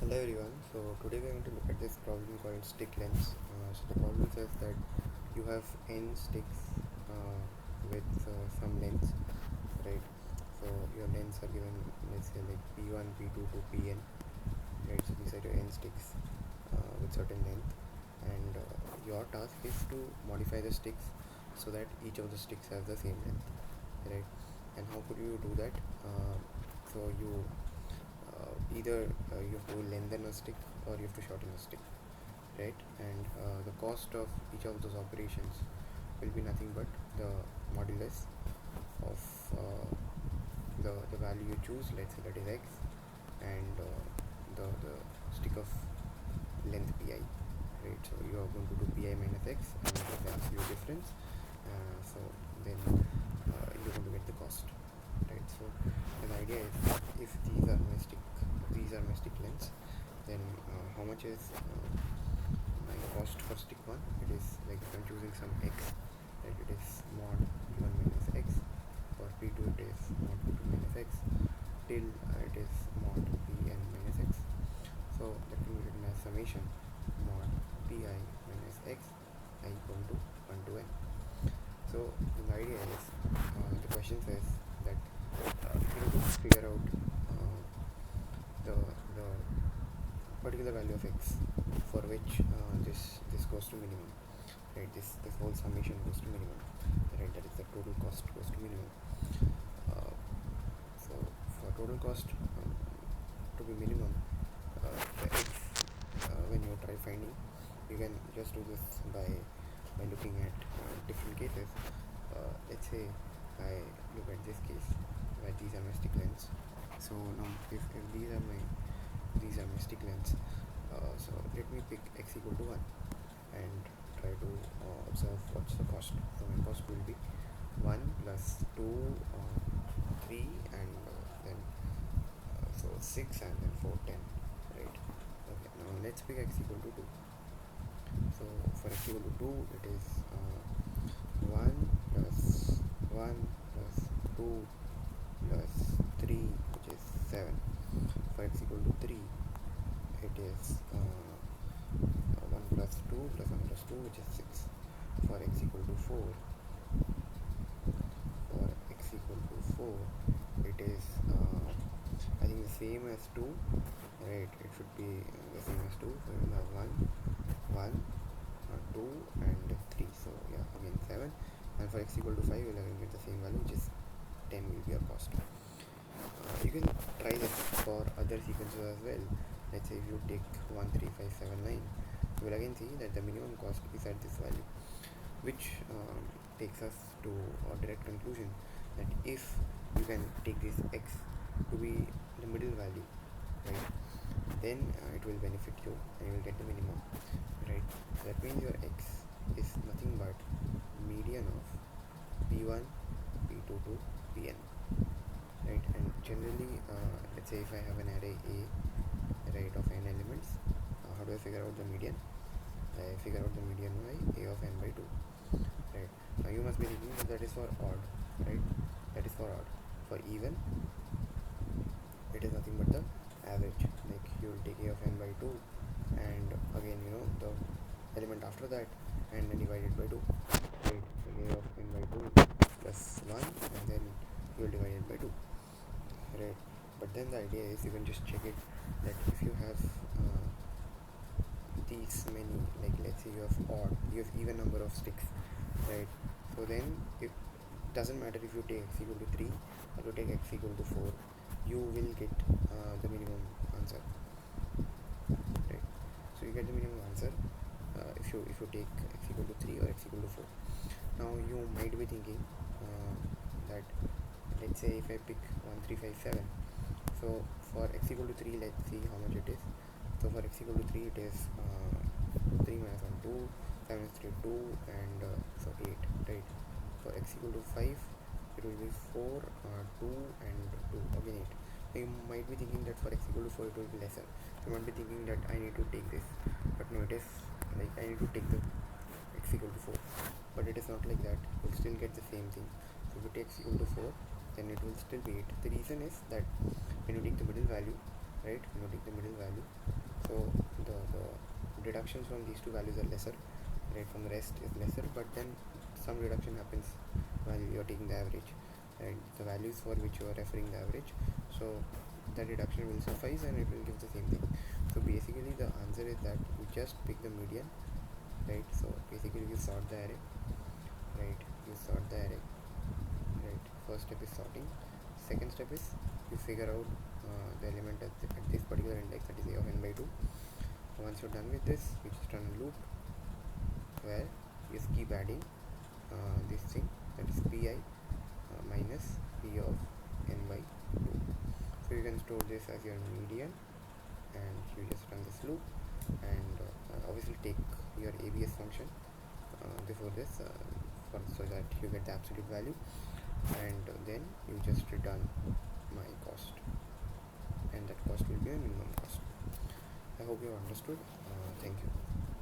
Hello everyone. So today we are going to look at this problem called stick lengths. So the problem says that you have n sticks with some lengths, right? So your lengths are given, let's say like p1, p2 to pn, right? So these are your n sticks with certain length, and your task is to modify the sticks so that each of the sticks has the same length, right? And how could you do that? So either you have to lengthen a stick or you have to shorten a stick, right? And the cost of each of those operations will be nothing but the modulus of the value you choose, let's say that is x, and the stick of length pi, right? So you are going to do pi minus x and get the absolute difference. So then you're going to get the cost, right? So the idea is, if these are my stick lengths, then how much is my cost for stick 1? It is like, if I'm choosing some x, right, it is mod p1 minus x. For p2 it is mod p2 minus x, till it is mod pn minus x. So that can be written as summation mod pi minus x I equal to 1 to n. So the idea is, the question says that you have to figure out the particular value of x for which this goes to minimum, right? This whole summation goes to minimum, right? That is, the total cost goes to minimum. So for total cost to be minimum, the x, when you try finding, you can just do this by looking at different cases. Let's say I look at this case where these are my stick lengths. So now if these are my stick lengths, so let me pick x equal to 1 and try to observe what's the cost. So my cost will be 1 plus 2, 3, and then so 6, and then 4, 10, right? Okay, now let's pick x equal to 2. So for x equal to 2, it is 1 plus 1 plus 2 plus 3, which is 7. For x equal to 3, it is 1 plus 2 plus 1 plus 2, which is 6. For x equal to 4, it is I think the same as 2, right? It should be the same as 2. So we will have 1, 2, and 3. So yeah, again 7. And for x equal to 5, we will again get the same value, which is 10 will be our cost. You can try this for other sequences as well. Let's say if you take 1, 3, 5, 7, 9, you will again see that the minimum cost is at this value, which takes us to a direct conclusion that if you can take this x to be the middle value, right, then it will benefit you and you will get the minimum, right? So that means your x is nothing but median of p1, p2 to pn, right? And generally, let's say if I have an array a, right, of n elements, how do I figure out the median? I figure out the median by a of n by 2, right? Now you must be thinking that is for odd, right? That is for odd. For even, it is nothing but the average. Like, you will take a of n by 2, and again, the element after that, and then divide it by 2, right? So a of n by 2 plus 1, and then you will divide it by 2, right? But then the idea is, you can just check it, that if you have these many, like let's say you have even number of sticks, right? So then it doesn't matter if you take x equal to 3 or you take x equal to 4, you will get the minimum answer, right? So you get the minimum answer if you take x equal to 3 or x equal to 4. Now you might be thinking that, let's say if I pick 1, 3, 5, 7, so for x equal to 3, let's see how much it is. So for x equal to 3, it is 3 minus 1, 2, 7 is 3, 2, and so 8, right? For x equal to 5, it will be 4, 2, and 2, again 8. So you might be thinking that for x equal to 4, it will be lesser. You might be thinking that I need to take this, but no, it is like I need to take the x equal to 4, but it is not like that. You will still get the same thing. So if you take x equal to 4, then it will still be 8. The reason is that when you take the middle value, right? When you take the middle value, so the deductions from these two values are lesser, right? From the rest is lesser, but then some reduction happens while you're taking the average, right? The values for which you are referring the average, so that reduction will suffice and it will give the same thing. So basically the answer is that you just pick the median, right? So basically you sort the array, right? You sort the array, right? First step is sorting. Second step is you figure out the element at this particular index, that is a of n by 2. Once you're done with this, you just run a loop where you just keep adding this thing, that is pi minus p of n by 2. So you can store this as your median, and you just run this loop, and obviously take your abs function before this so that you get the absolute value, and then you just return my cost, and that cost will be a minimum cost. I hope you understood. Thank you.